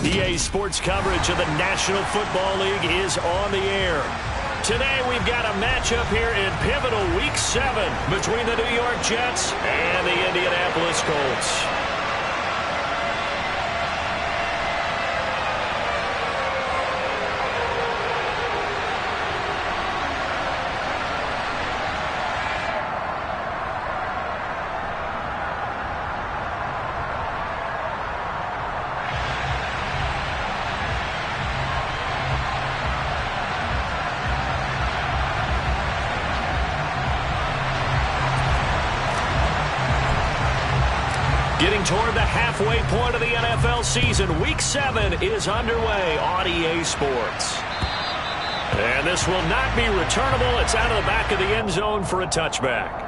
EA Sports coverage of the National Football League is on the air. Today we've got a matchup here in pivotal Week 7 between the New York Jets and the Indianapolis Colts. Getting toward the halfway point of the NFL season, Week 7 is underway on EA Sports. And this will not be returnable. It's out of the back of the end zone for a touchback.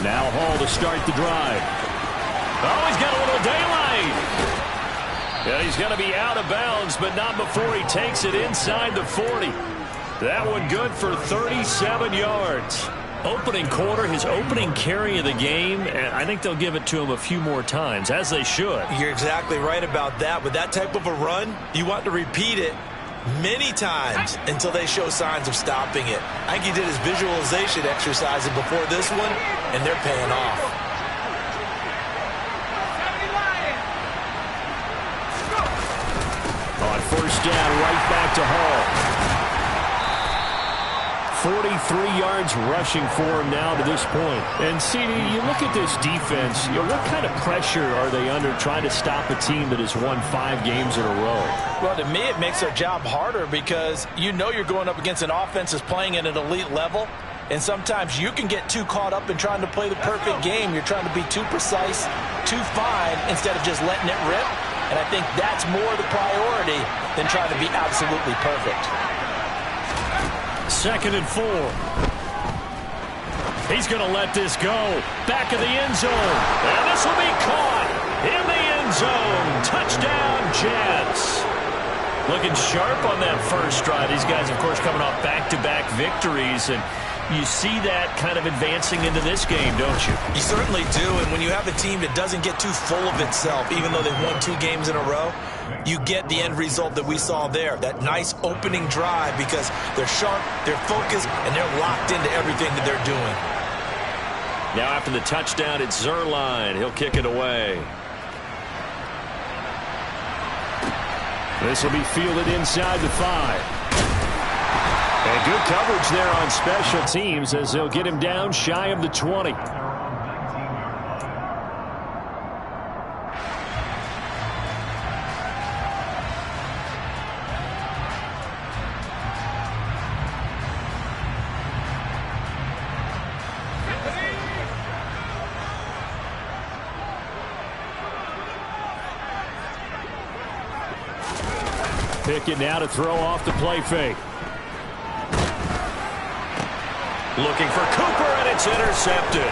Now Hall to start the drive. Oh, he's got a little daylight. Yeah, he's going to be out of bounds, but not before he takes it inside the 40. That one good for 37 yards. Opening quarter, his opening carry of the game, and I think they'll give it to him a few more times, as they should. You're exactly right about that. With that type of a run, you want to repeat it many times until they show signs of stopping it. I think he did his visualization exercises before this one, and they're paying off. On first down, right back to Hall. 43 yards rushing for him now to this point. And, CD, you look at this defense, what kind of pressure are they under trying to stop a team that has won 5 games in a row? Well, to me, it makes their job harder because you know you're going up against an offense that's playing at an elite level, and sometimes you can get too caught up in trying to play the perfect game. You're trying to be too precise, too fine, instead of just letting it rip. And I think that's more the priority than trying to be absolutely perfect. 2nd and 4. He's going to let this go. Back of the end zone. And this will be caught in the end zone. Touchdown, Jets. Looking sharp on that first drive. These guys, of course, coming off back-to-back victories. And you see that kind of advancing into this game, don't you? You certainly do. And when you have a team that doesn't get too full of itself, even though they've won 2 games in a row, you get the end result that we saw there, that nice opening drive, because they're sharp, they're focused, and they're locked into everything that they're doing. Now after the touchdown, it's Zerline. He'll kick it away. This will be fielded inside the 5. And good coverage there on special teams as they'll get him down shy of the 20. Pickett now to throw off the play fake. Looking for Cooper, and it's intercepted.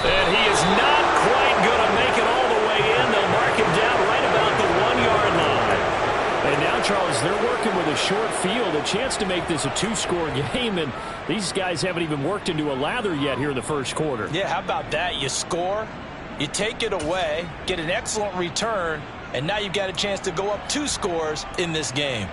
And he is not quite going to make it all the way in. They'll mark him down right about the 1-yard line. And now, Charles, they're working with a short field, a chance to make this a 2-score game, and these guys haven't even worked into a lather yet here in the first quarter. Yeah, how about that? You score, you take it away, get an excellent return, and now you've got a chance to go up 2 scores in this game.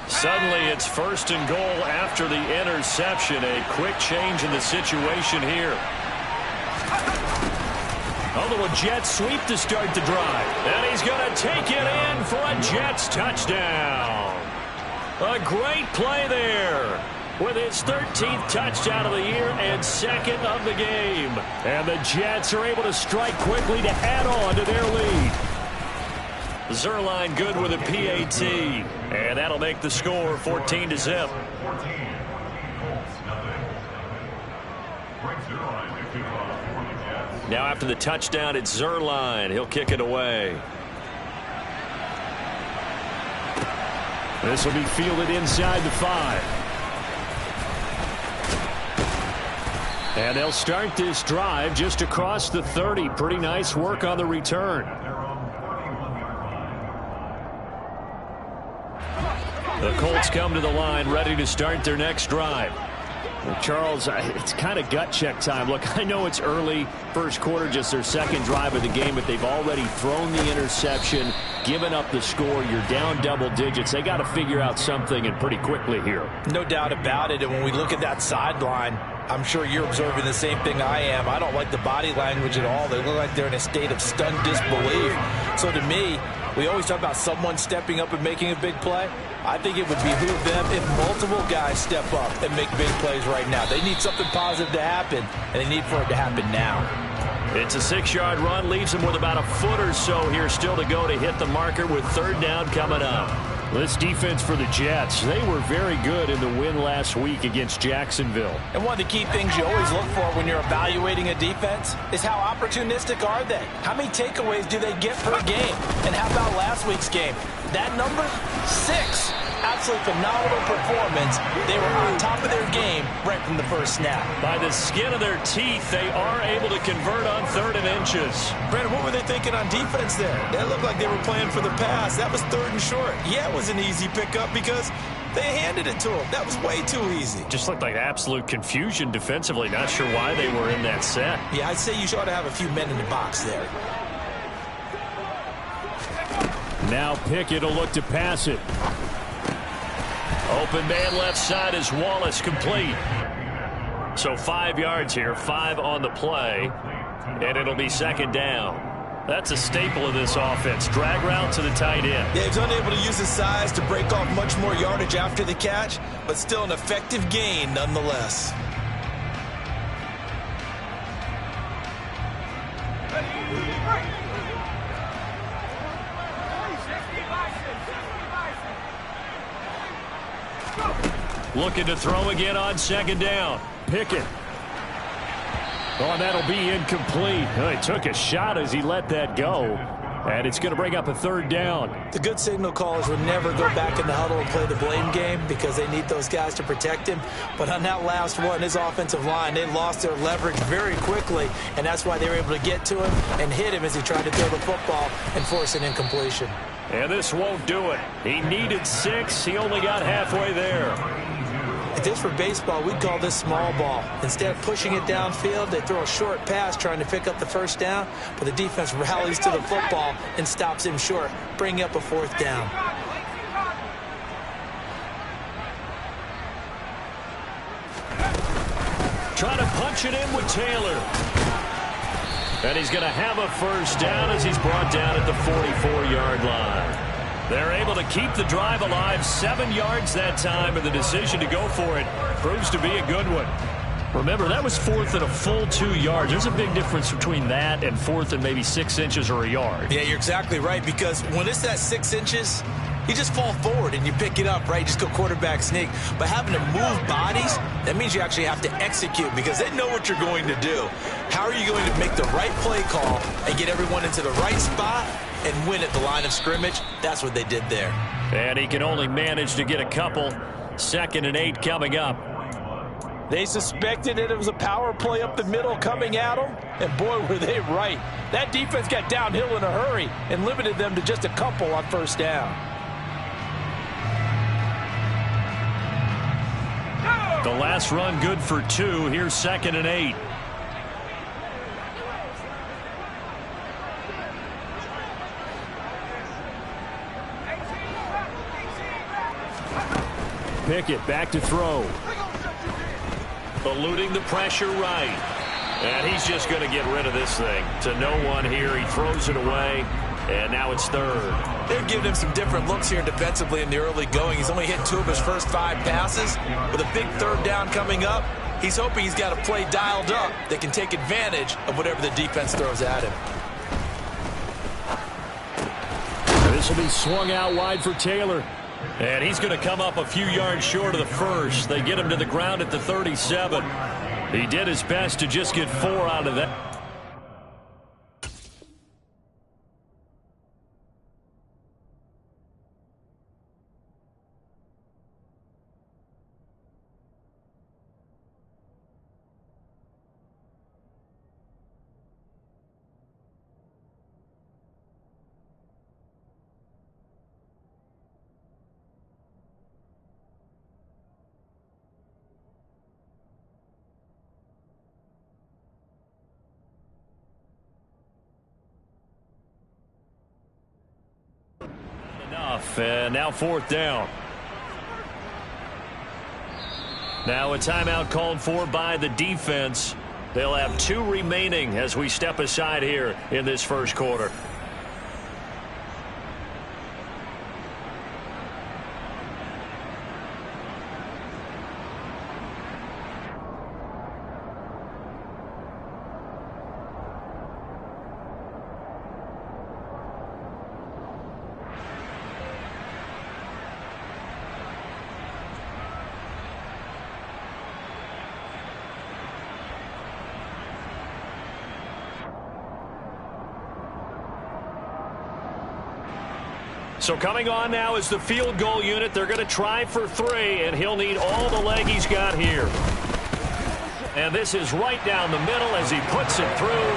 Suddenly it's 1st and goal after the interception. A quick change in the situation here. A little jet sweep to start the drive. And he's going to take it in for a Jets touchdown. A great play there with his 13th touchdown of the year and second of the game. And the Jets are able to strike quickly to add on to their lead. Zerline good with a PAT. And that'll make the score 14-0. Now after the touchdown, it's Zerline. He'll kick it away. This will be fielded inside the 5. And they'll start this drive just across the 30. Pretty nice work on the return. The Colts come to the line, ready to start their next drive. Well, Charles, it's kind of gut check time. Look, I know it's early, first quarter, just their second drive of the game, but they've already thrown the interception, given up the score. You're down double digits. They got to figure out something, and pretty quickly here. No doubt about it. And when we look at that sideline, I'm sure you're observing the same thing I am. I don't like the body language at all. They look like they're in a state of stunned disbelief. So to me, we always talk about someone stepping up and making a big play. I think it would behoove them if multiple guys step up and make big plays right now. They need something positive to happen, and they need for it to happen now. It's a 6-yard run, leaves them with about a foot or so here still to go to hit the marker with third down coming up. This defense for the Jets, they were very good in the win last week against Jacksonville. And one of the key things you always look for when you're evaluating a defense is how opportunistic are they? How many takeaways do they get per game? And how about last week's game? That number, 6. Absolutely phenomenal performance. They were on top of their game right from the first snap. By the skin of their teeth, they are able to convert on 3rd and inches. Brandon, what were they thinking on defense there? That looked like they were playing for the pass. That was 3rd and short. Yeah, it was an easy pickup because they handed it to them. That was way too easy. Just looked like absolute confusion defensively. Not sure why they were in that set. Yeah, I'd say you ought to have a few men in the box there. Now Pickett will look to pass it. Open man left side is Wallace, complete. So 5 yards here, 5 on the play, and it'll be second down. That's a staple of this offense. Drag route to the tight end. Yeah, he's unable to use his size to break off much more yardage after the catch, but still an effective gain nonetheless. Looking to throw again on second down. Pickett. Oh, that'll be incomplete. Oh, he took a shot as he let that go. And it's going to bring up a third down. The good signal callers would never go back in the huddle and play the blame game because they need those guys to protect him. But on that last one, his offensive line, they lost their leverage very quickly, and that's why they were able to get to him and hit him as he tried to throw the football and force an incompletion. And this won't do it. He needed 6. He only got halfway there. If this were baseball, we'd call this small ball. Instead of pushing it downfield, they throw a short pass trying to pick up the first down, but the defense rallies to the football and stops him short, bringing up a 4th down. Trying to punch it in with Taylor. And he's going to have a first down as he's brought down at the 44-yard line. They're able to keep the drive alive, 7 yards that time, and the decision to go for it proves to be a good one. Remember, that was 4th and a full 2 yards. There's a big difference between that and 4th and maybe 6 inches or a yard. Yeah, you're exactly right, because when it's that 6 inches, you just fall forward and you pick it up, right? You just go quarterback sneak. But having to move bodies, that means you actually have to execute because they know what you're going to do. How are you going to make the right play call and get everyone into the right spot and win at the line of scrimmage? That's what they did there. And he can only manage to get a couple. 2nd and 8 coming up. They suspected that it was a power play up the middle coming at them, and boy, were they right. That defense got downhill in a hurry and limited them to just a couple on first down. The last run good for 2. Here's 2nd and 8. Pickett back to throw. Eluding the pressure right. And he's just going to get rid of this thing. To no one here. He throws it away. And now it's third. They're giving him some different looks here defensively in the early going. He's only hit 2 of his first 5 passes. With a big third down coming up, he's hoping he's got a play dialed up that can take advantage of whatever the defense throws at him. This will be swung out wide for Taylor. And he's going to come up a few yards short of the first. They get him to the ground at the 37. He did his best to just get 4 out of that. And now 4th down. Now a timeout called for by the defense. They'll have 2 remaining as we step aside here in this first quarter. So coming on now is the field goal unit. They're going to try for 3, and he'll need all the leg he's got here. And this is right down the middle as he puts it through.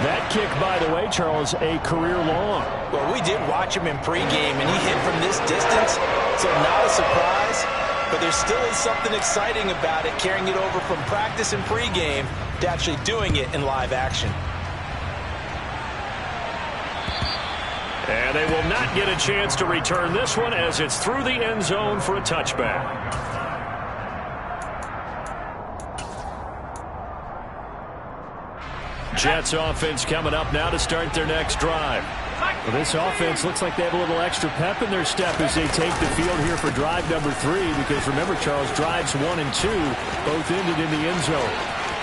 That kick, by the way, Charles, a career long. Well, we did watch him in pregame, and he hit from this distance, so not a surprise. But there still is something exciting about it, carrying it over from practice and pregame to actually doing it in live action. And they will not get a chance to return this one as it's through the end zone for a touchback. Jets offense coming up now to start their next drive. Well, this offense looks like they have a little extra pep in their step as they take the field here for drive number 3. Because remember, Charles, drives 1 and 2 both ended in the end zone.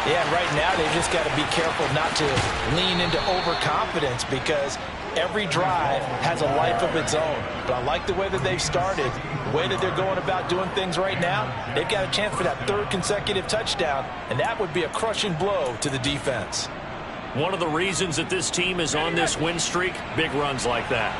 Yeah, right now they've just got to be careful not to lean into overconfidence because every drive has a life of its own. But I like the way that they've started, the way that they're going about doing things right now. They've got a chance for that 3rd consecutive touchdown, and that would be a crushing blow to the defense. One of the reasons that this team is on this win streak, big runs like that.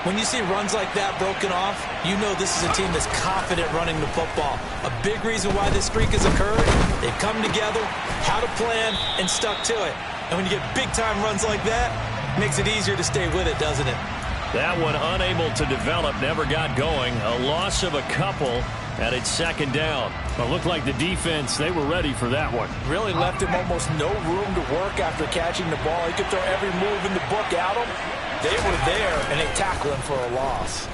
When you see runs like that broken off, you know this is a team that's confident running the football. A big reason why this streak has occurred, they've come together, had a plan, and stuck to it. And when you get big-time runs like that, it makes it easier to stay with it, doesn't it? That one unable to develop, never got going. A loss of a couple, and it's 2nd down. Well, it looked like the defense, they were ready for that one. Really left him almost no room to work after catching the ball. He could throw every move in the book at him. They were there, and they tackled him for a loss.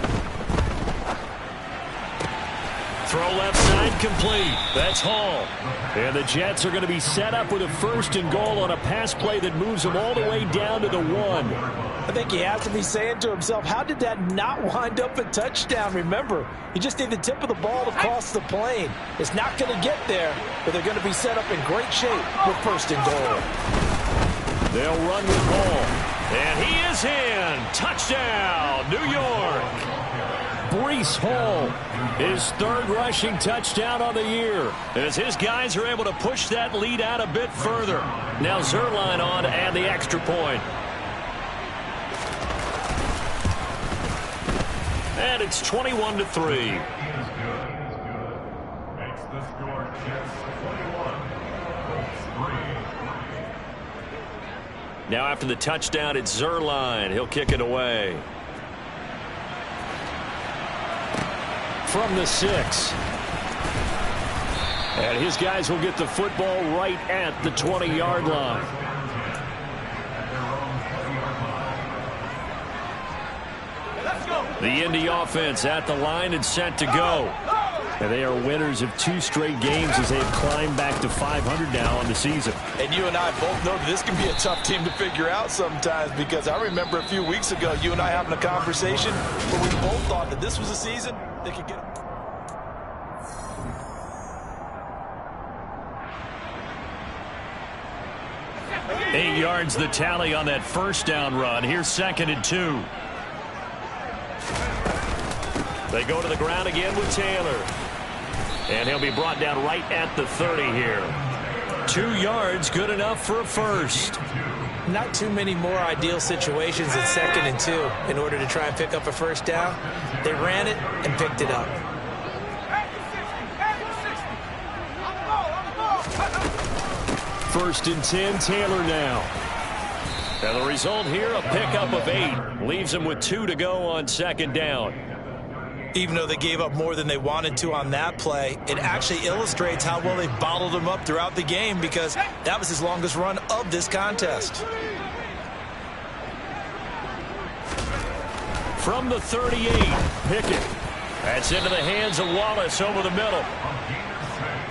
Throw left side complete. That's Hall. And the Jets are going to be set up with a 1st and goal on a pass play that moves them all the way down to the 1. I think he has to be saying to himself, how did that not wind up a touchdown? Remember, you just need the tip of the ball to cross the plane. It's not going to get there, but they're going to be set up in great shape with 1st and goal. They'll run with Hall. And he is in. Touchdown, New York. Breece Hall, his 3rd rushing touchdown on the year, as his guys are able to push that lead out a bit further. Now Zuerlein on and the extra point. And it's 21-3. Now after the touchdown, it's Zuerlein. He'll kick it away. From the 6. And his guys will get the football right at the 20-yard line. The Indy offense at the line and set to go. And they are winners of 2 straight games as they have climbed back to 500 now on the season. And you and I both know that this can be a tough team to figure out sometimes, because I remember a few weeks ago you and I having a conversation where we both thought that this was a season they could get. 8 yards the tally on that first down run. Here's 2nd and 2. They go to the ground again with Taylor. And he'll be brought down right at the 30 here. 2 yards, good enough for a first. Not too many more ideal situations in 2nd and 2 in order to try and pick up a first down. They ran it and picked it up. First and 10, Taylor now. And the result here, a pickup of 8. Leaves them with 2 to go on 2nd down. Even though they gave up more than they wanted to on that play, it actually illustrates how well they bottled him up throughout the game, because that was his longest run of this contest. From the 38, Pickett. That's into the hands of Wallace over the middle.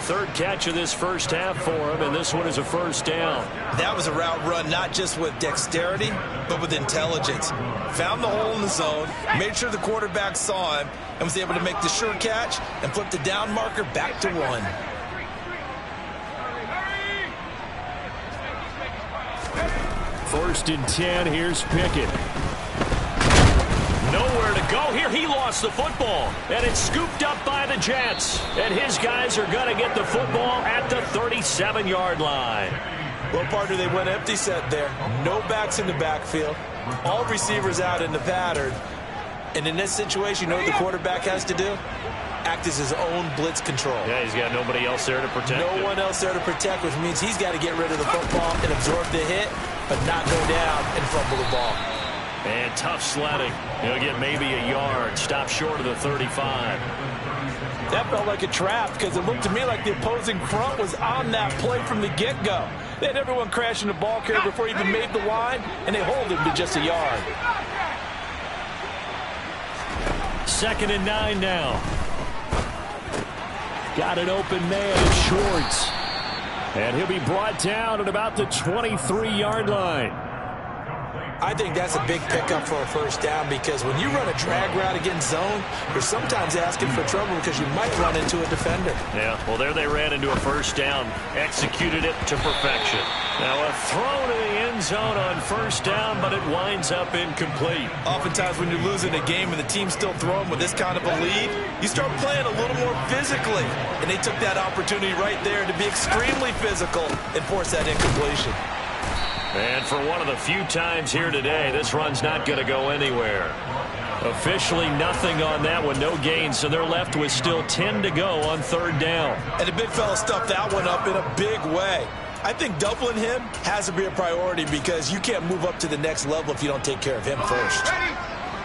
3rd catch of this first half for him, and this one is a first down. That was a route run not just with dexterity, but with intelligence. Found the hole in the zone, made sure the quarterback saw him, and was able to make the sure catch and flip the down marker back to 1. First and 10, here's Pickett. Nowhere to go here. He lost the football, and it's scooped up by the Jets. And his guys are going to get the football at the 37-yard line. Well, partner, they went empty set there. No backs in the backfield. All receivers out in the pattern. And in this situation, you know what the quarterback has to do? Act as his own blitz control. Yeah, he's got nobody else there to protect him. No one else there to protect, which means he's got to get rid of the football and absorb the hit, but not go down and fumble the ball. And tough sledding. He'll get maybe a yard. Stop short of the 35. That felt like a trap, because it looked to me like the opposing front was on that play from the get-go. They had everyone crashing the ball carrier before he even made the line, and they hold him to just a yard. 2nd and 9 now. Got an open man in Schwartz. And he'll be brought down at about the 23-yard line. I think that's a big pickup for a first down, because when you run a drag route against zone, you're sometimes asking for trouble because you might run into a defender. Yeah, well, there they ran into a first down, executed it to perfection. Now a throw to the end zone on first down, but it winds up incomplete. Oftentimes when you're losing a game and the team's still throwing with this kind of a lead, you start playing a little more physically. And they took that opportunity right there to be extremely physical and force that incompletion. And for one of the few times here today, this run's not going to go anywhere. Officially nothing on that one, no gain, so they're left with still 10 to go on 3rd down. And the big fella stuffed that one up in a big way. I think doubling him has to be a priority, because you can't move up to the next level if you don't take care of him first.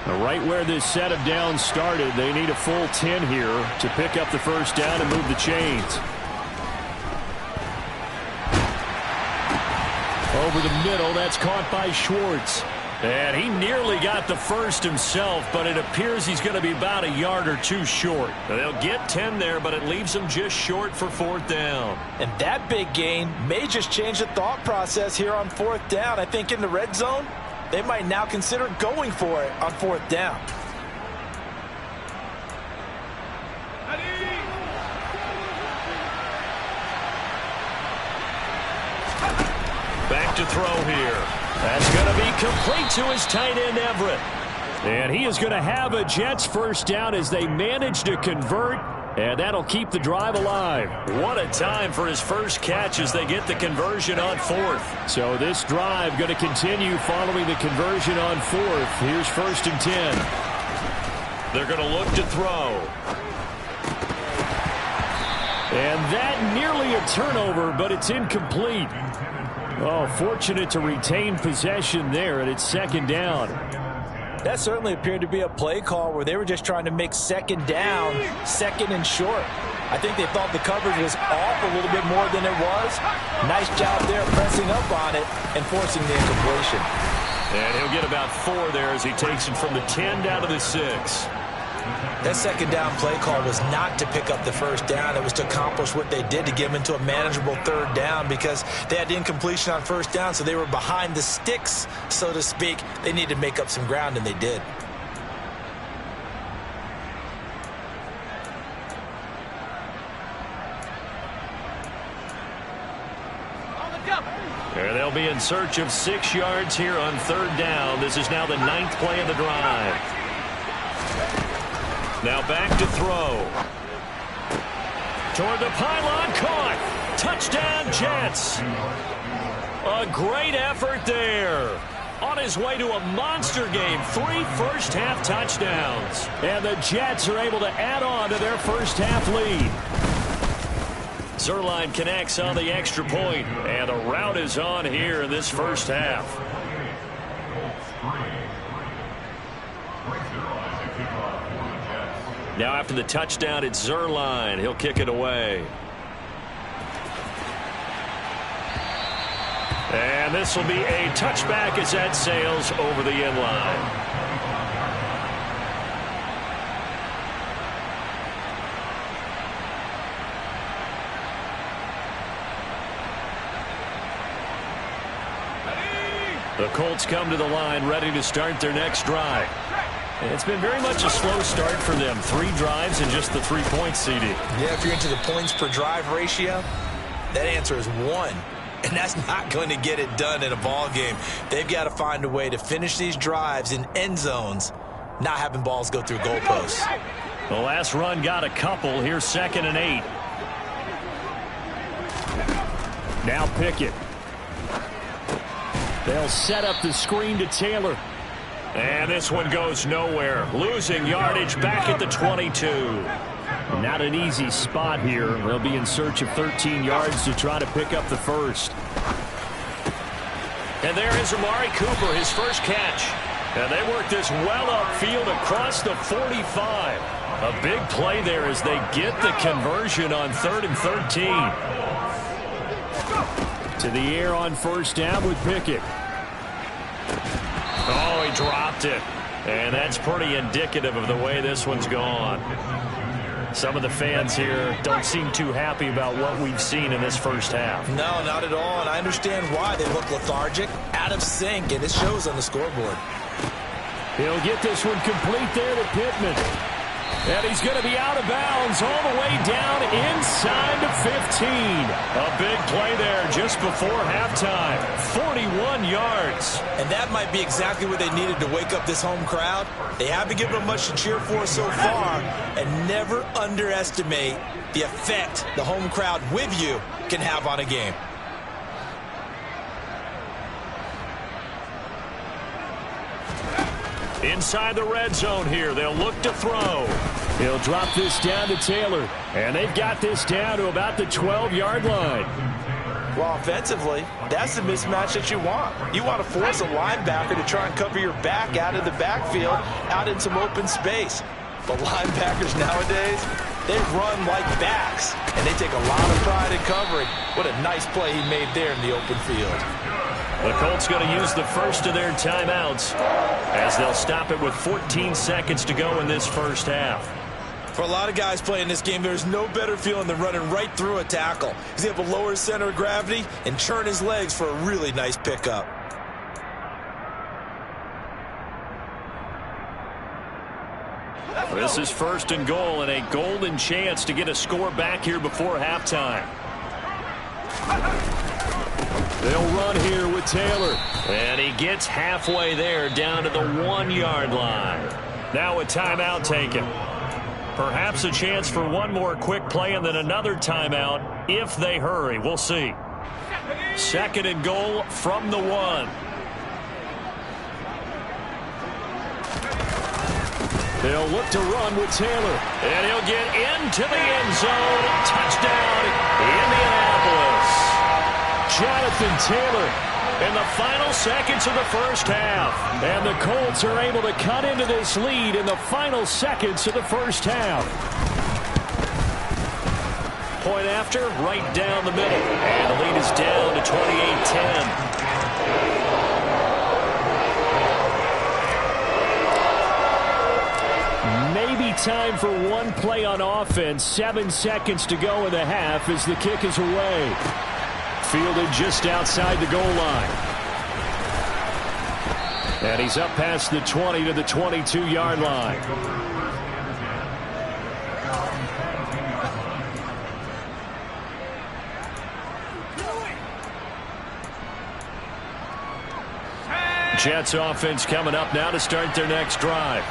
Right where this set of downs started, they need a full 10 here to pick up the first down and move the chains. Over the middle, that's caught by Schwartz. And he nearly got the first himself, but it appears he's going to be about a yard or 2 short. They'll get 10 there, but it leaves them just short for 4th down. And that big gain may just change the thought process here on 4th down. I think in the red zone, they might now consider going for it on 4th down. Back to throw here. That's going to be complete to his tight end, Everett. And he is going to have a Jets first down as they manage to convert, and that'll keep the drive alive. What a time for his first catch as they get the conversion on 4th. So this drive going to continue following the conversion on 4th. Here's 1st and 10. They're going to look to throw. And that nearly a turnover, but it's incomplete. Oh, fortunate to retain possession there, and it's 2nd down. That certainly appeared to be a play call where they were just trying to make 2nd down, 2nd and short. I think they thought the coverage was off a little bit more than it was. Nice job there pressing up on it and forcing the incompletion. And he'll get about 4 there as he takes it from the 10 down to the 6. That second down play call was not to pick up the first down. It was to accomplish what they did, to get them into a manageable third down, because they had incompletion on first down, so they were behind the sticks, so to speak. They needed to make up some ground, and they did. They'll be in search of 6 yards here on third down. This is now the 9th play of the drive. Now back to throw. Toward the pylon, caught. Touchdown, Jets. A great effort there. On his way to a monster game, 3 first-half touchdowns. And the Jets are able to add on to their first-half lead. Zerline connects on the extra point, and the rout is on here in this first half. Now after the touchdown, it's Zerline. He'll kick it away. And this will be a touchback as that sails over the end line. The Colts come to the line ready to start their next drive. It's been very much a slow start for them. 3 drives and just the 3 points, CD. Yeah, if you're into the points per drive ratio, that answer is 1. And that's not going to get it done in a ball game. They've got to find a way to finish these drives in end zones, not having balls go through goalposts. The last run got a couple. Here's 2nd and 8. Now Pickett. They'll set up the screen to Taylor. And this one goes nowhere. Losing yardage back at the 22. Not an easy spot here. They'll be in search of 13 yards to try to pick up the first. And there is Amari Cooper, his first catch. And they work this well upfield across the 45. A big play there as they get the conversion on 3rd and 13. To the air on first down with Pickett. Oh, he dropped it. And that's pretty indicative of the way this one's gone. Some of the fans here don't seem too happy about what we've seen in this first half. No, not at all. And I understand why. They look lethargic, out of sync, and it shows on the scoreboard. He'll get this one complete there to Pittman. And he's going to be out of bounds all the way down inside the 15. A big play there just before halftime. 41 yards. And that might be exactly what they needed to wake up this home crowd. They haven't given them much to cheer for so far. And never underestimate the effect the home crowd with you can have on a game. Inside the red zone here. They'll look to throw. He'll drop this down to Taylor. And they've got this down to about the 12-yard line. Well, offensively, that's the mismatch that you want. You want to force a linebacker to try and cover your back out of the backfield, out in some open space. But linebackers nowadays, they run like backs, and they take a lot of pride in covering. What a nice play he made there in the open field. The Colts going to use the first of their timeouts as they'll stop it with 14 seconds to go in this first half. For a lot of guys playing this game, there's no better feeling than running right through a tackle. He's able to lower his center of gravity and churn his legs for a really nice pickup. This is 1st and goal and a golden chance to get a score back here before halftime. They'll run here with Taylor. And he gets halfway there down to the 1-yard line. Now a timeout taken. Perhaps a chance for one more quick play and then another timeout if they hurry. We'll see. 2nd and goal from the 1. They'll look to run with Taylor. And he'll get into the end zone. Touchdown, Indianapolis. Jonathan Taylor in the final seconds of the first half. And the Colts are able to cut into this lead in the final seconds of the first half. Point after, right down the middle. And the lead is down to 28-10. time for one play on offense. 7 seconds to go in the half as the kick is away. Fielded just outside the goal line. And he's up past the 20 to the 22-yard line. Jets offense coming up now to start their next drive.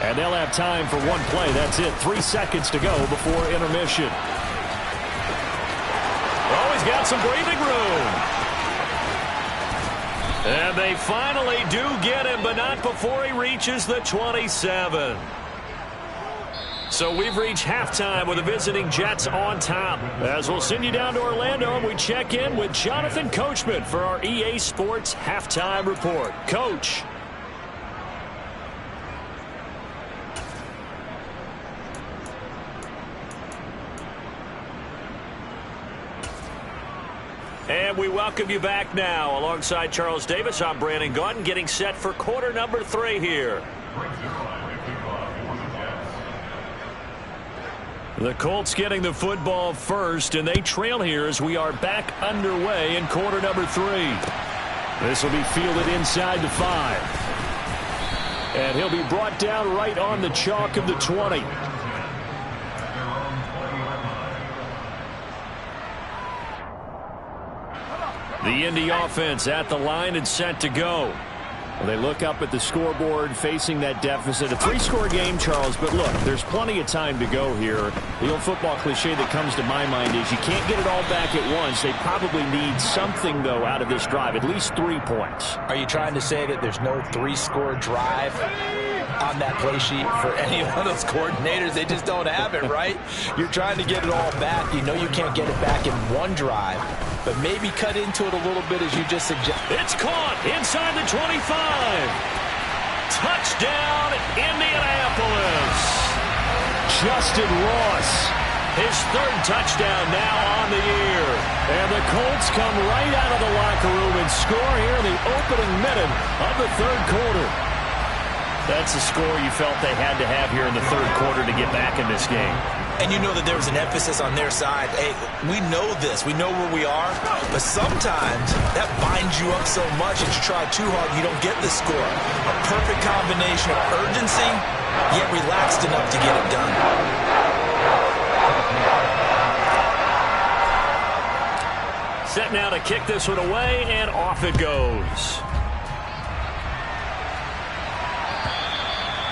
And they'll have time for one play. That's it. 3 seconds to go before intermission. Oh, he's got some breathing room. And they finally do get him, but not before he reaches the 27. So we've reached halftime with the visiting Jets on top. As we'll send you down to Orlando, and we check in with Jonathan Coachman for our EA Sports Halftime Report. Coach. And we welcome you back now. Alongside Charles Davis, I'm Brandon Gaudin, getting set for quarter number 3 here. The Colts getting the football first, and they trail here as we are back underway in quarter number 3. This will be fielded inside the 5. And he'll be brought down right on the chalk of the 20. The Indy offense at the line and set to go. Well, they look up at the scoreboard facing that deficit. A 3-score game, Charles, but look, there's plenty of time to go here. The old football cliche that comes to my mind is you can't get it all back at once. They probably need something, though, out of this drive, at least 3 points. Are you trying to say that there's no 3-score drive on that play sheet for any of those coordinators? They just don't have it, right? You're trying to get it all back. You know you can't get it back in one drive, but maybe cut into it a little bit as you just suggest. It's caught inside the 25. Touchdown, Indianapolis. Justin Ross, his 3rd touchdown now on the year. And the Colts come right out of the locker room and score here in the opening minute of the 3rd quarter. That's the score you felt they had to have here in the 3rd quarter to get back in this game. And you know that there was an emphasis on their side. Hey, we know this. We know where we are. But sometimes that binds you up so much that you try too hard, you don't get the score. A perfect combination of urgency, yet relaxed enough to get it done. Set now to kick this one away, and off it goes.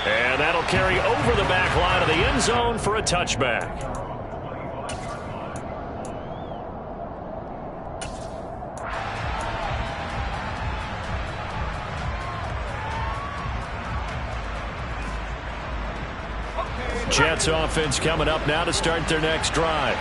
And that'll carry over the back line of the end zone for a touchback. Jets offense coming up now to start their next drive.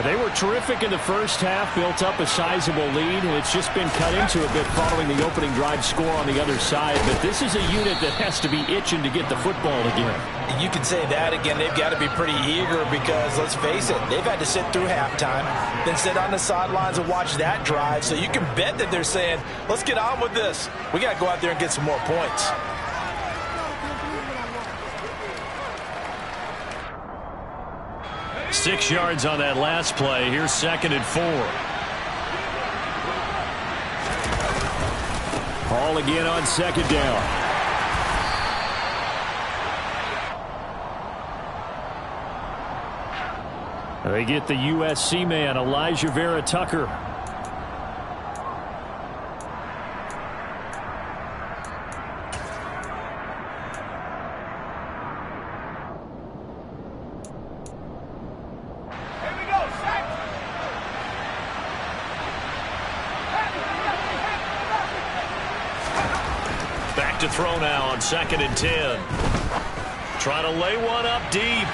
They were terrific in the first half, built up a sizable lead, and it's just been cut into a bit following the opening drive score on the other side. But this is a unit that has to be itching to get the football again. You can say that again. They've got to be pretty eager because, let's face it, they've had to sit through halftime, then sit on the sidelines and watch that drive. So you can bet that they're saying, let's get on with this. We got to go out there and get some more points. Six yards on that last play. Here's 2nd and 4. Hall again on 2nd down. They get the USC man, Elijah Vera Tucker. Back to throw now on 2nd and 10. Trying to lay one up deep.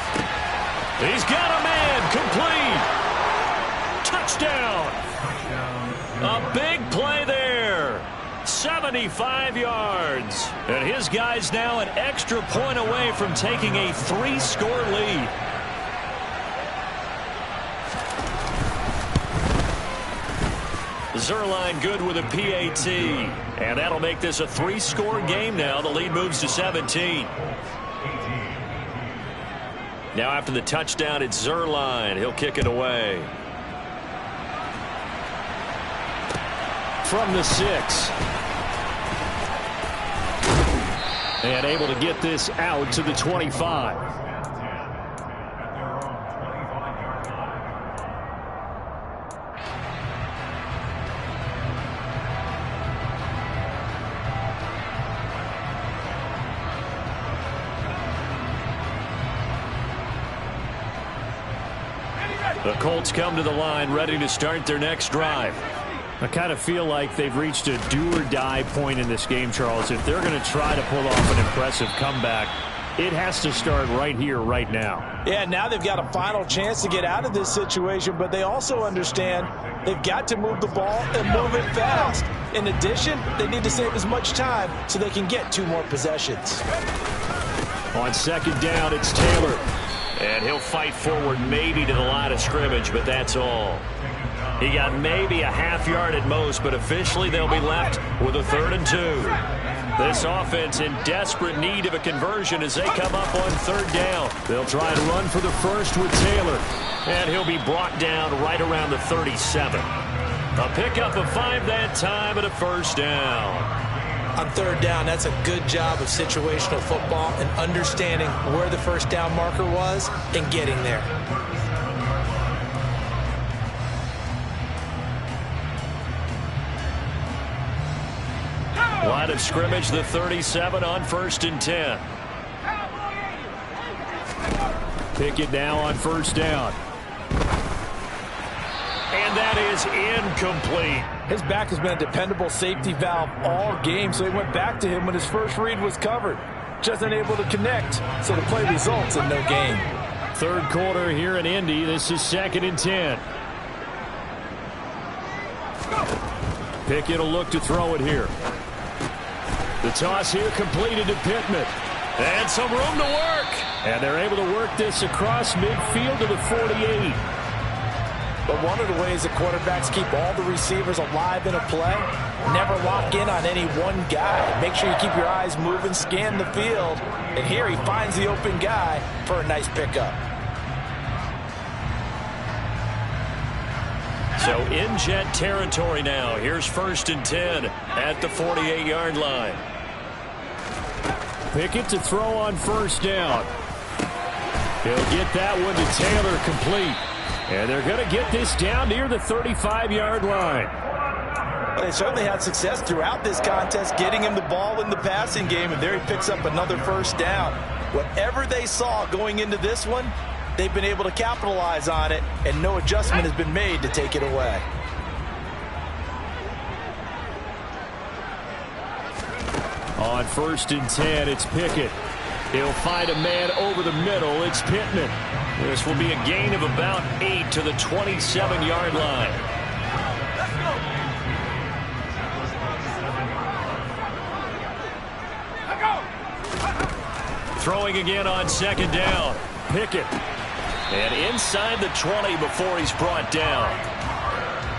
He's got a man. Complete. Touchdown. A big play there. 75 yards. And his guy's now an extra point away from taking a 3-score lead. Zerline good with a PAT. And that'll make this a 3-score game now. The lead moves to 17. Now after the touchdown, it's Zerline. He'll kick it away. From the 6. And able to get this out to the 25. The Colts come to the line ready to start their next drive. I kind of feel like they've reached a do-or-die point in this game, Charles. If they're going to try to pull off an impressive comeback, it has to start right here, right now. Yeah, now they've got a final chance to get out of this situation, but they also understand they've got to move the ball and move it fast. In addition, they need to save as much time so they can get 2 more possessions. On second down, it's Taylor. And he'll fight forward maybe to the line of scrimmage, but that's all. He got maybe a half yard at most, but officially they'll be left with a 3rd and 2. This offense in desperate need of a conversion as they come up on 3rd down. They'll try to run for the first with Taylor, and he'll be brought down right around the 37. A pickup of 5 that time and a 1st down. On 3rd down, that's a good job of situational football and understanding where the 1st down marker was and getting there. Line of scrimmage, the 37 on 1st and 10. Pickett now on 1st down. And that is incomplete. His back has been a dependable safety valve all game, so he went back to him when his first read was covered. Just unable to connect, so the play results in no gain. 3rd quarter here in Indy. This is 2nd and 10. Pickett will look to throw it here. The toss here completed to Pittman. And some room to work. And they're able to work this across midfield to the 48. But one of the ways that quarterbacks keep all the receivers alive in a play, never lock in on any one guy. Make sure you keep your eyes moving, scan the field. And here he finds the open guy for a nice pickup. So in jet territory now. Here's 1st and 10 at the 48-yard line. Pickett to throw on 1st down. He'll get that one to Taylor complete. And they're going to get this down near the 35-yard line. Well, they certainly had success throughout this contest, getting him the ball in the passing game, and there he picks up another 1st down. Whatever they saw going into this one, they've been able to capitalize on it, and no adjustment has been made to take it away. On 1st and 10, it's Pickett. He'll find a man over the middle. It's Pittman. This will be a gain of about 8 to the 27-yard line. Throwing again on 2nd down. Pickett. And inside the 20 before he's brought down.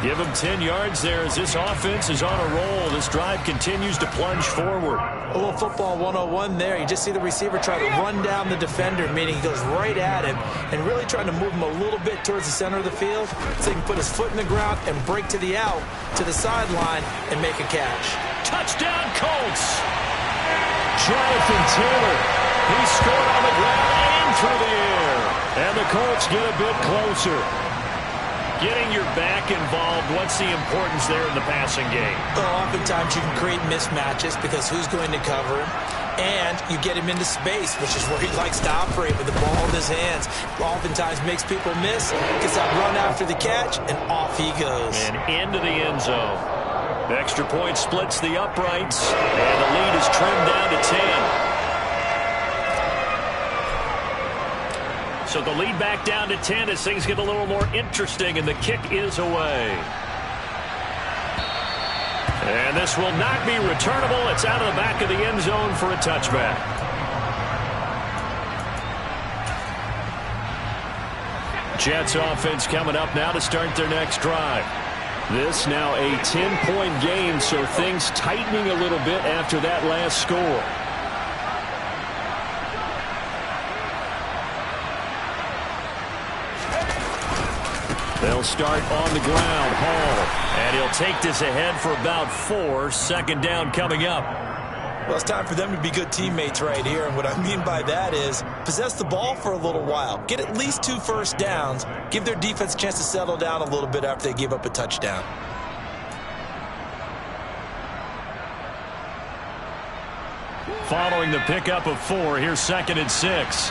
Give him 10 yards there as this offense is on a roll. This drive continues to plunge forward. A little football 101 there. You just see the receiver try to run down the defender, meaning he goes right at him and really trying to move him a little bit towards the center of the field so he can put his foot in the ground and break to the out, to the sideline, and make a catch. Touchdown, Colts! Jonathan Taylor. He scored on the ground and through the air. And the Colts get a bit closer. Getting your back involved, what's the importance there in the passing game? Well, oftentimes you can create mismatches because who's going to cover him? And you get him into space, which is where he likes to operate with the ball in his hands. Oftentimes makes people miss, gets that run after the catch, and off he goes. And into the end zone. The extra point splits the uprights, and the lead is trimmed down to 10. So the lead back down to 10 as things get a little more interesting, and the kick is away. And this will not be returnable. It's out of the back of the end zone for a touchback. Jets offense coming up now to start their next drive. This now a 10-point game, so things tightening a little bit after that last score. They'll start on the ground. Hall. And he'll take this ahead for about 4. Second down coming up. Well, it's time for them to be good teammates right here. And what I mean by that is possess the ball for a little while. Get at least 2 first downs. Give their defense a chance to settle down a little bit after they give up a touchdown. Following the pickup of 4, here's 2nd and 6.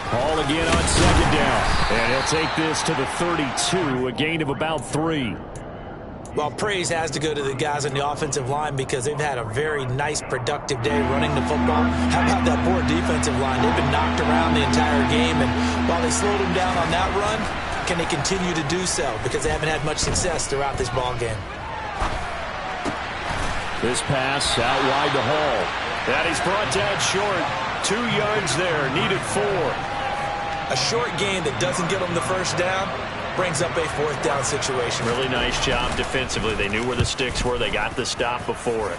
Hall again on 2nd down. And he'll take this to the 32, a gain of about 3. Well, praise has to go to the guys on the offensive line because they've had a very nice, productive day running the football. How about that poor defensive line? They've been knocked around the entire game, and while they slowed them down on that run, can they continue to do so? Because they haven't had much success throughout this ball game. This pass out wide to Hall. That he's brought down short. 2 yards there, needed 4. A short gain that doesn't get them the first down brings up a 4th down situation. Really nice job defensively. They knew where the sticks were. They got the stop before it.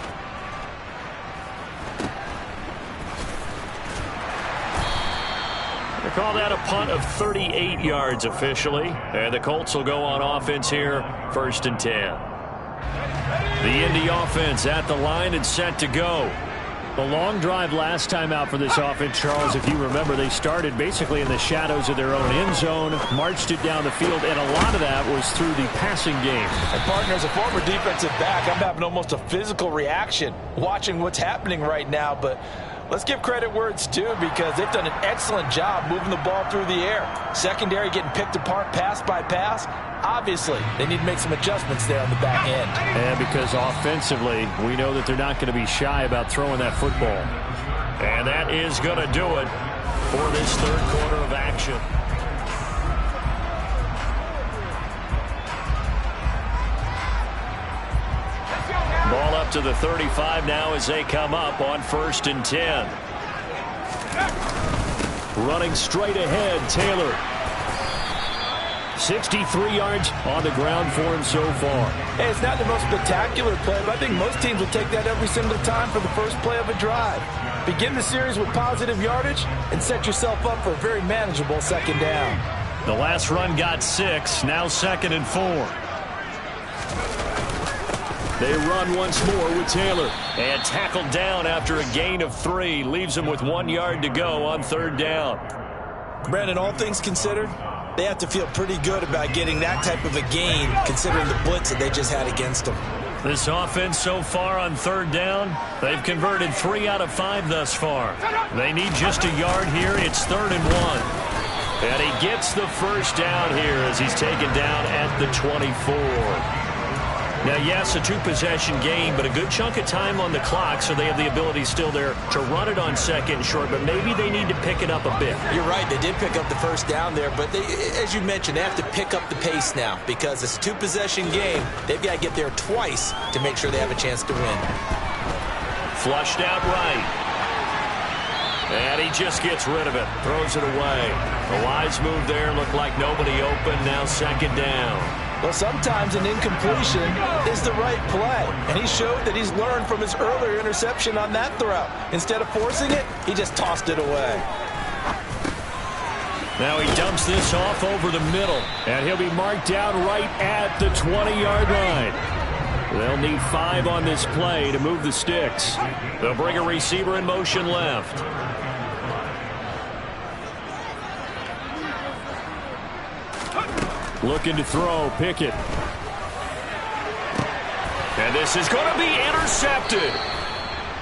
They call that a punt of 38 yards officially. And the Colts will go on offense here, 1st and 10. The Indy offense at the line and set to go. The long drive last time out for this offense, Charles, if you remember, they started basically in the shadows of their own end zone, marched it down the field, and a lot of that was through the passing game. And partner, as a former defensive back, I'm having almost a physical reaction watching what's happening right now, but let's give credit where it's due because they've done an excellent job moving the ball through the air. Secondary getting picked apart pass by pass. Obviously, they need to make some adjustments there on the back end. And because offensively, we know that they're not going to be shy about throwing that football. And that is going to do it for this 3rd quarter of action. Ball up to the 35 now as they come up on 1st and 10. Running straight ahead, Taylor. 63 yards on the ground for him so far. Hey, it's not the most spectacular play, but I think most teams will take that every single time for the first play of a drive. Begin the series with positive yardage and set yourself up for a very manageable 2nd down. The last run got 6, now 2nd and 4. They run once more with Taylor. And tackled down after a gain of 3. Leaves him with 1 yard to go on 3rd down. Brandon, all things considered, they have to feel pretty good about getting that type of a gain considering the blitz that they just had against them. This offense so far on 3rd down, they've converted 3 out of 5 thus far. They need just a yard here. It's 3rd and 1. And he gets the first down here as he's taken down at the 24. Now, yes, a 2-possession game, but a good chunk of time on the clock, so they have the ability still there to run it on 2nd and short, but maybe they need to pick it up a bit. You're right. They did pick up the first down there, but they, as you mentioned, they have to pick up the pace now because it's a 2-possession game. They've got to get there twice to make sure they have a chance to win. Flushed out right. And he just gets rid of it. Throws it away. A wise move there. Looked like nobody open. Now 2nd down. Well, sometimes an incompletion is the right play. And he showed that he's learned from his earlier interception on that throw. Instead of forcing it, he just tossed it away. Now he dumps this off over the middle. And he'll be marked down right at the 20-yard line. They'll need 5 on this play to move the sticks. They'll bring a receiver in motion left. Looking to throw, Pickett. And this is going to be intercepted.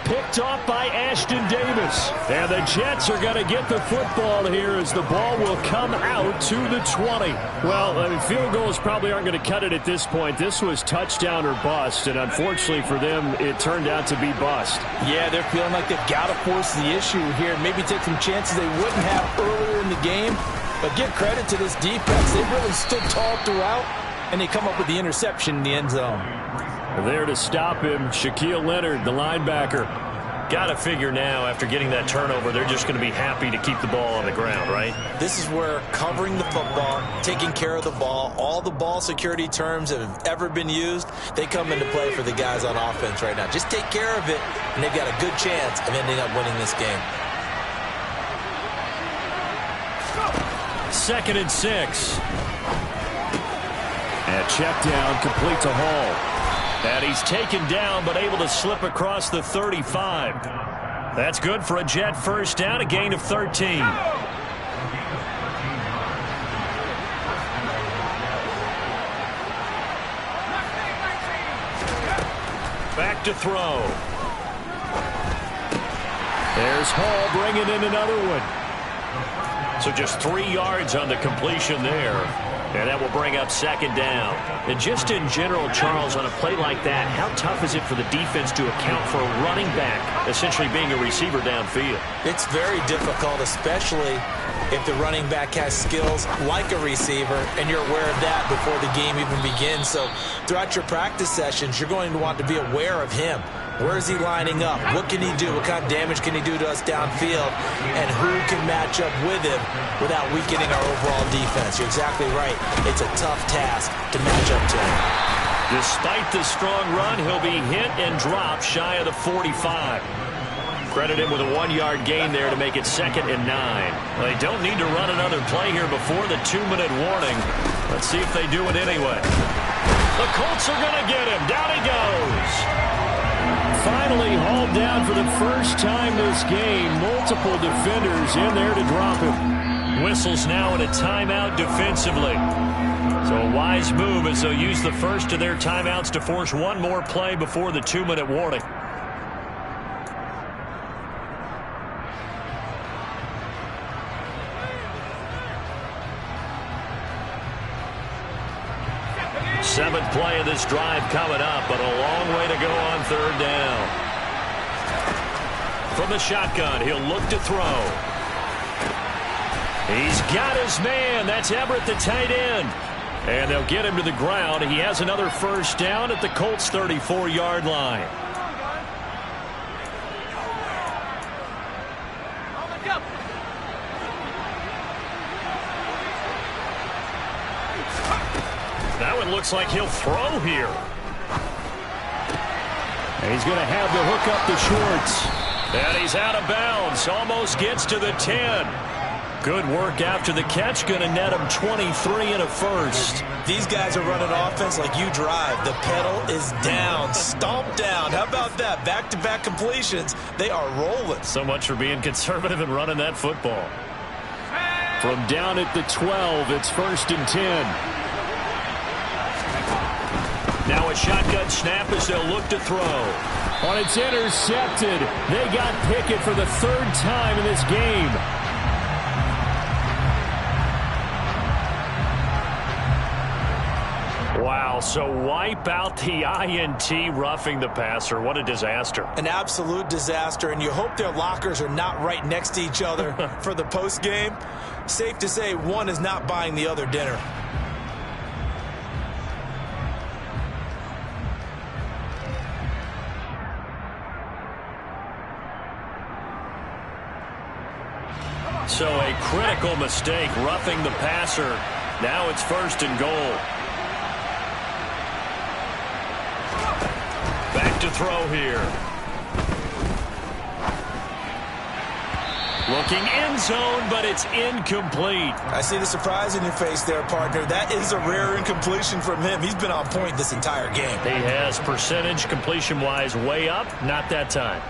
Picked off by Ashton Davis. And the Jets are going to get the football here as the ball will come out to the 20. Well, I mean, field goals probably aren't going to cut it at this point. This was touchdown or bust, and unfortunately for them, it turned out to be bust. Yeah, they're feeling like they've got to force the issue here. Maybe take some chances they wouldn't have earlier in the game. But give credit to this defense. They really stood tall throughout, and they come up with the interception in the end zone. There to stop him, Shaquille Leonard, the linebacker. Got to figure now, after getting that turnover, they're just going to be happy to keep the ball on the ground, right? This is where covering the football, taking care of the ball, all the ball security terms that have ever been used, they come into play for the guys on offense right now. Just take care of it, and they've got a good chance of ending up winning this game. 2nd and 6. And check down, complete to Hall. And he's taken down, but able to slip across the 35. That's good for a Jet first down, a gain of 13. Back to throw. There's Hall bringing in another one. So just 3 yards on the completion there. And that will bring up 2nd down. And just in general, Charles, on a play like that, how tough is it for the defense to account for a running back essentially being a receiver downfield? It's very difficult, especially if the running back has skills like a receiver, and you're aware of that before the game even begins. So throughout your practice sessions, you're going to want to be aware of him. Where is he lining up? What can he do? What kind of damage can he do to us downfield? And who can match up with him without weakening our overall defense? You're exactly right. It's a tough task to match up to him. Despite the strong run, he'll be hit and dropped shy of the 45. Credit him with a 1-yard gain there to make it 2nd and 9. Well, they don't need to run another play here before the 2-minute warning. Let's see if they do it anyway. The Colts are going to get him. Down he goes. Finally hauled down for the first time this game. Multiple defenders in there to drop him. Whistles now in a timeout defensively. So a wise move as they'll use the first of their timeouts to force one more play before the 2-minute warning. Seventh play of this drive coming up, but a long way to go on 3rd down. From the shotgun, he'll look to throw. He's got his man. That's Everett, the tight end. And they'll get him to the ground. He has another first down at the Colts' 34-yard line. That one looks like he'll throw here. And he's going to have the hook up the shorts. And he's out of bounds. Almost gets to the 10. Good work after the catch. Going to net him 23 and a first. These guys are running offense like you drive. The pedal is down. Stomp down. How about that? Back-to-back completions. They are rolling. So much for being conservative and running that football. From down at the 12, it's 1st and 10. Now a shotgun snap as they'll look to throw. On it's intercepted. They got Pickett for the 3rd time in this game. Wow, so wipe out the INT, roughing the passer. What a disaster. An absolute disaster, and you hope their lockers are not right next to each other for the post game. Safe to say one is not buying the other dinner. So a critical mistake, roughing the passer. Now it's 1st and goal. Back to throw here. Looking end zone, but it's incomplete. I see the surprise in your face there, partner. That is a rare incompletion from him. He's been on point this entire game. He has percentage completion-wise way up. Not that time.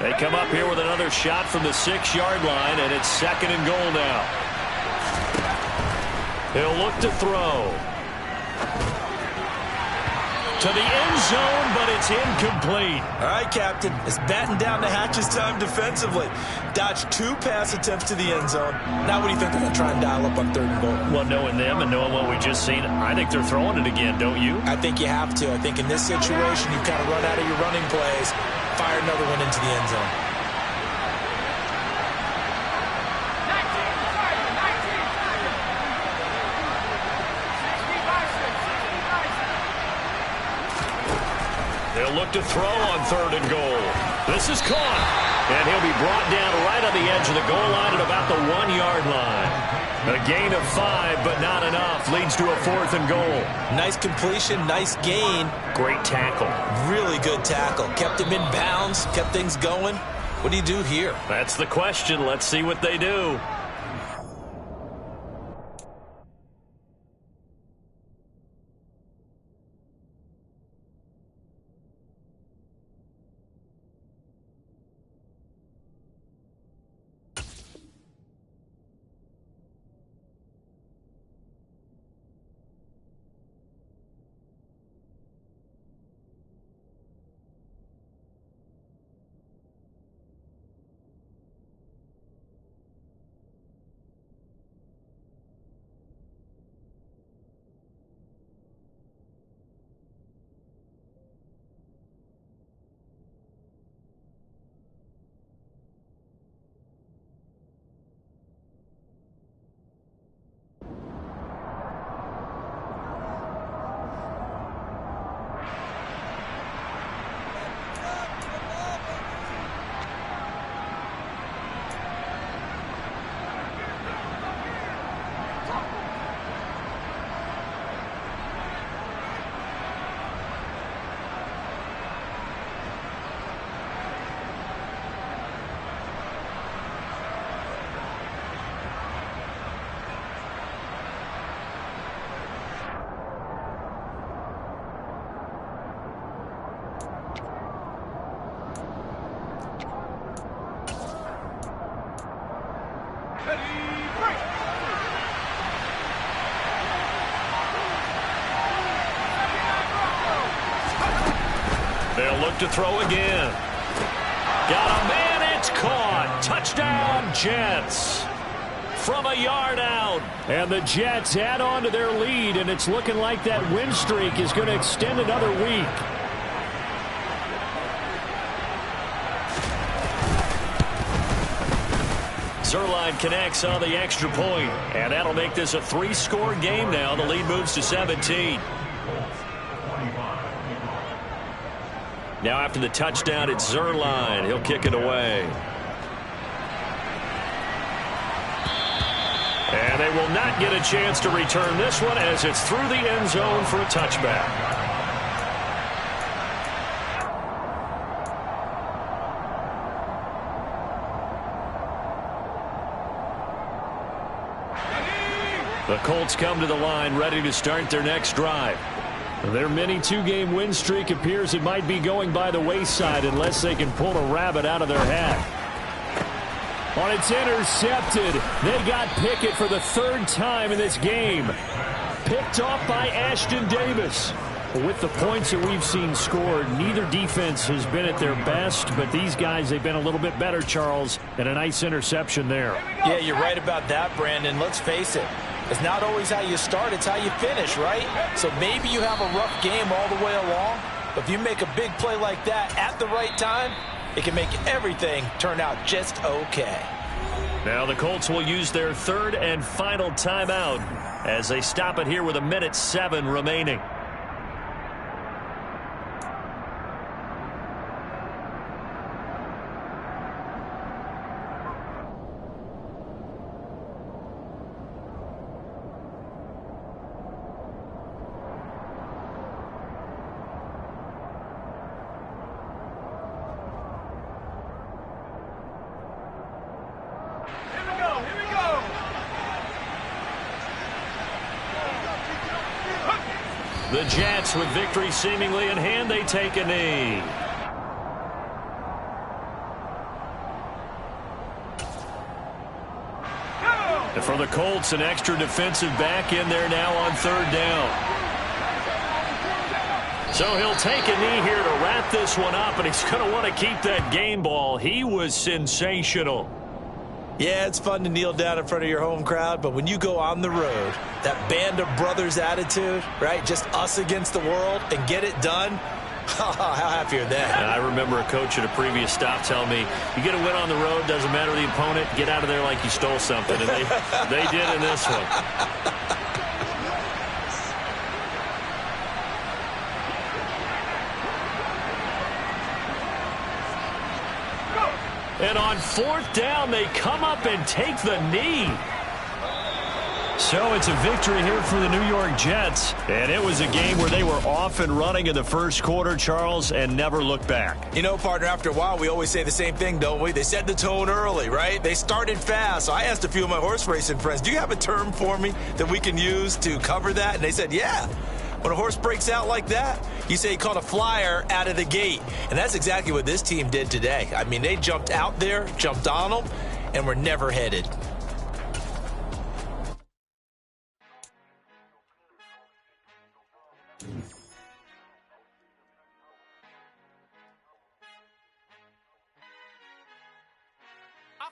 They come up here with another shot from the 6-yard line, and it's 2nd and goal now. He'll look to throw. To the end zone, but it's incomplete. All right, Captain. It's batten down the hatches time defensively. Dodged 2 pass attempts to the end zone. Now what do you think they're going to try and dial up on 3rd and goal? Well, knowing them and knowing what we just seen, I think they're throwing it again, don't you? I think you have to. I think in this situation, you kind of run out of your running plays. Fire another one into the end zone. They'll look to throw on 3rd and goal. This is caught. And he'll be brought down right on the edge of the goal line at about the 1-yard line. A gain of 5, but not enough. Leads to a 4th and goal. Nice completion, nice gain. Great tackle. Really good tackle. Kept him in bounds, kept things going. What do you do here? That's the question. Let's see what they do. They'll look to throw again. Got a man, it's caught. Touchdown, Jets. From a yard out. And the Jets add on to their lead, and it's looking like that win streak is going to extend another week. Zerline connects on the extra point, and that'll make this a 3-score game now. The lead moves to 17. Now after the touchdown, it's Zerline. He'll kick it away. And they will not get a chance to return this one as it's through the end zone for a touchback. The Colts come to the line ready to start their next drive. Their mini 2-game win streak appears it might be going by the wayside unless they can pull a rabbit out of their hat. On it's intercepted. They got Pickett for the 3rd time in this game. Picked off by Ashton Davis. With the points that we've seen scored, neither defense has been at their best, but these guys, they've been a little bit better, Charles, and a nice interception there. Yeah, you're right about that, Brandon. Let's face it. It's not always how you start, it's how you finish, right? So maybe you have a rough game all the way along, but if you make a big play like that at the right time, it can make everything turn out just okay. Now the Colts will use their 3rd and final timeout as they stop it here with 1:07 remaining. The Jets, with victory seemingly in hand, they take a knee. And for the Colts, an extra defensive back in there now on 3rd down. So he'll take a knee here to wrap this one up, and he's going to want to keep that game ball. He was sensational. Yeah, it's fun to kneel down in front of your home crowd, but when you go on the road, that band of brothers attitude, right, just us against the world, and get it done, how happy are they? I remember a coach at a previous stop telling me, you get a win on the road, doesn't matter the opponent, get out of there like you stole something, and they did in this one. And on 4th down, they come up and take the knee. So it's a victory here for the New York Jets. And it was a game where they were off and running in the first quarter, Charles, and never looked back. You know, partner, after a while, we always say the same thing, don't we? They set the tone early, right? They started fast. So I asked a few of my horse racing friends, do you have a term for me that we can use to cover that? And they said, yeah. When a horse breaks out like that, you say he caught a flyer out of the gate. And that's exactly what this team did today. I mean, they jumped out there, jumped on them, and were never headed.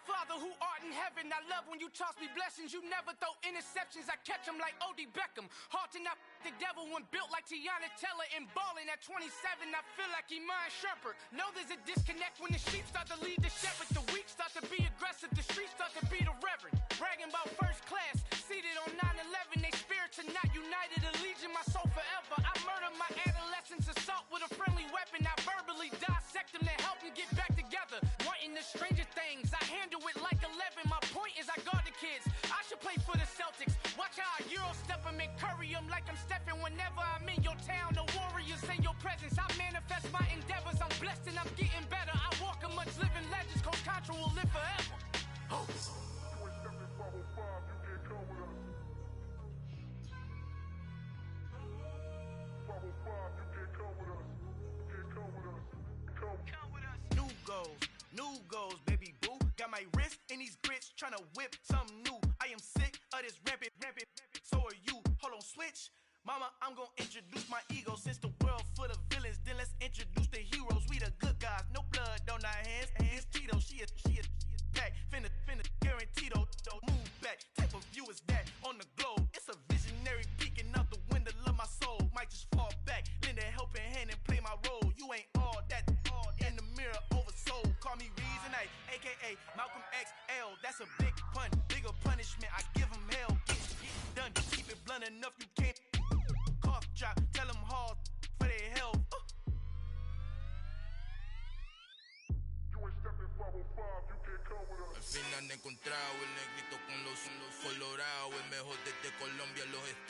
Father who art in heaven, I love when you toss me blessings. You never throw interceptions. I catch them like O.D. Beckham. Hard to knock the devil when built like Tiana Teller and balling at 27. I feel like Iman Shumpert. Know there's a disconnect when the sheep start to lead the shepherd. The weak start to be aggressive. The streets start to be the reverend. Bragging about first class. Seated on 9/11. They spirits are not united. Allegiant my soul forever. I murder my adolescence. Assault with a friendly weapon. I verbally dissect them to help them get back together. Wanting the stranger things. I handle it like 11. My point is I guard the kids. I should play for the Celtics. Watch how I Euro step them and curry them like I'm stepping. Whenever I'm in your town, the Warriors in your presence. I manifest my endeavors. I'm blessed and I'm getting better. I walk amongst living legends. Coach Contra will live forever. Oh. New goals, baby boo. Got my wrist in these grits, tryna whip something new. I am sick of this rampant. So are you. Hold on, switch. Mama, I'm gonna introduce my ego. Since the world full of villains, then let's introduce the heroes. We the good guys, no blood on our hands. It's Tito, she a pack. Finna guarantee though. Move back, type of view is that on the globe. It's a visionary peeking out the window of my soul. Might just fall back, lend a helping hand and play my role. You ain't all that, all in the mirror oversold. Call me Reason A, aka Malcolm XL. That's a big pun, bigger punishment. I give him hell. Get done, keep it blunt enough. You can't cough drop, tell them hard for their health. Al fin han encontrado el negrito con los colorados, el mejor desde Colombia, los estados.